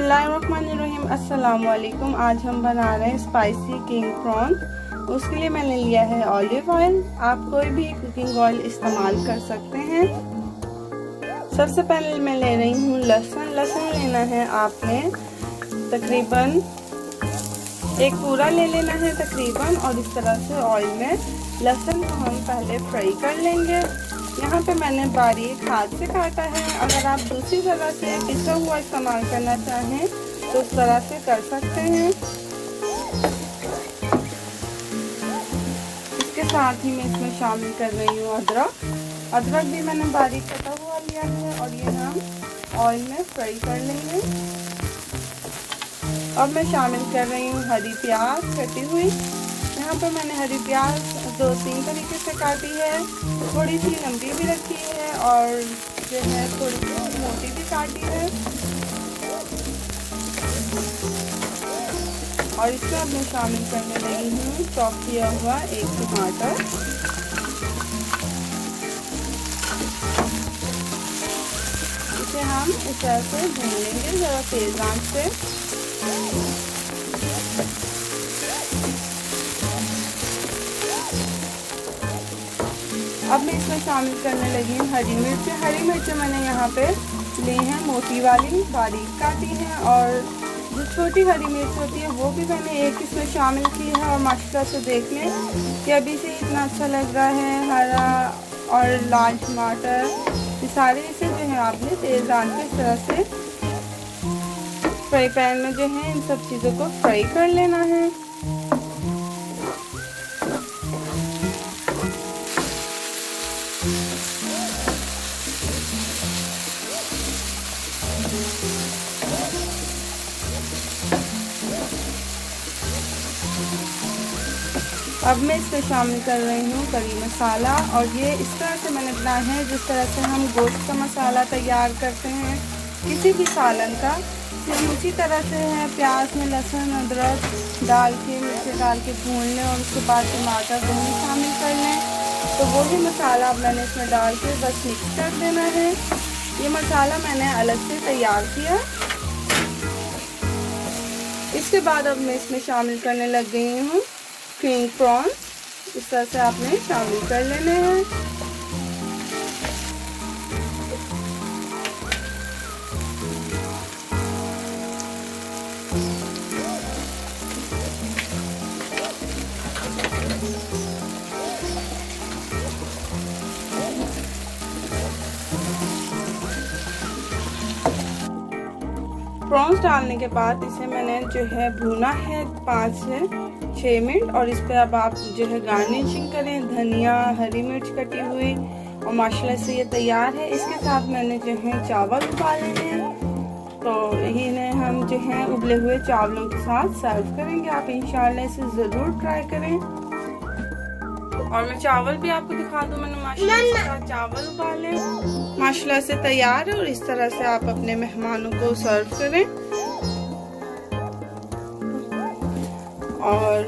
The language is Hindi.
बिस्मिल्लाहिर्रहमानिर्रहीम। अस्सलाम वालेकुम। आज हम बना रहे हैं स्पाइसी किंग प्रॉन्स। उसके लिए मैंने लिया है ऑलिव ऑयल। आप कोई भी कुकिंग ऑयल इस्तेमाल कर सकते हैं। सबसे पहले मैं ले रही हूँ लहसुन। लहसुन लेना है आपने तकरीबन एक पूरा ले लेना है तकरीबन, और इस तरह से ऑयल में लहसुन को हम पहले फ्राई कर लेंगे। यहाँ पे मैंने बारीक हाथ से काटा है। अगर आप दूसरी तरह से पिसा हुआ इस्तेमाल करना चाहें तो उस तरह से कर सकते हैं। इसके साथ ही मैं इसमें शामिल कर रही हूँ अदरक। अदरक भी मैंने बारीक कटा हुआ लिया है और ये हम ऑयल में फ्राई कर लेंगे। अब मैं शामिल कर रही हूँ हरी प्याज कटी हुई। यहाँ पर मैंने हरी प्याज 2-3 तरीके से काटी है, थोड़ी सी लंबी भी रखी है और जो है थोड़ी सी मोटी भी काटी है। और इसमें अब मैं शामिल करने लगी हूँ चॉप किया हुआ एक टमाटर। इसे हम इस तरह से भून लेंगे ज़रा तेज आंच से। अब मैं इसमें शामिल करने लगी हूँ हरी मिर्च। हरी मिर्च मैंने यहाँ पे ली हैं मोटी वाली, बारीक काटी है, और जो छोटी हरी मिर्च होती है वो भी मैंने एक इसमें शामिल की है। और माशाल्लाह से देख लें कि अभी से इतना अच्छा लग रहा है। हरा और लाल टमाटर ये सारे इसे जो है आपने तेज़ आंच पे इस तरह से फ्राई पैन में जो है इन सब चीज़ों को फ्राई कर लेना है। अब मैं इसमें शामिल कर रही हूँ करी मसाला, और ये इस तरह से मैंने बनाया है जिस तरह से हम गोश्त का मसाला तैयार करते हैं किसी भी सालन का। फिर उसी तरह से है, प्याज में लहसुन अदरक डाल के मिर्च डाल के भून लें और उसके बाद टमाटर दोनों शामिल कर लें। तो वही मसाला अब मैंने इसमें डाल के बस मिक्स कर देना है। ये मसाला मैंने अलग से तैयार किया। इसके बाद अब मैं इसमें शामिल करने लग गई हूँ किंग प्रॉन्स। इस तरह से आपने शामिल कर लेने हैं। प्रॉन्स डालने के बाद इसे मैंने जो है भूना है 5 से 6 मिनट, और इस पे अब आप जो है गार्निशिंग करें, धनिया हरी मिर्च कटी हुई, और माशाल्लाह से ये तैयार है। इसके साथ मैंने जो है चावल उबाले हैं, तो इन्हें हम जो है उबले हुए चावलों के साथ सर्व करेंगे। आप इंशाल्लाह इसे ज़रूर ट्राई करें। और मैं चावल भी आपको दिखा दूँ। मैंने माशाल्लाह के साथ चावल उबाले माशाल्लाह से तैयार है, और इस तरह से आप अपने मेहमानों को सर्व करें। और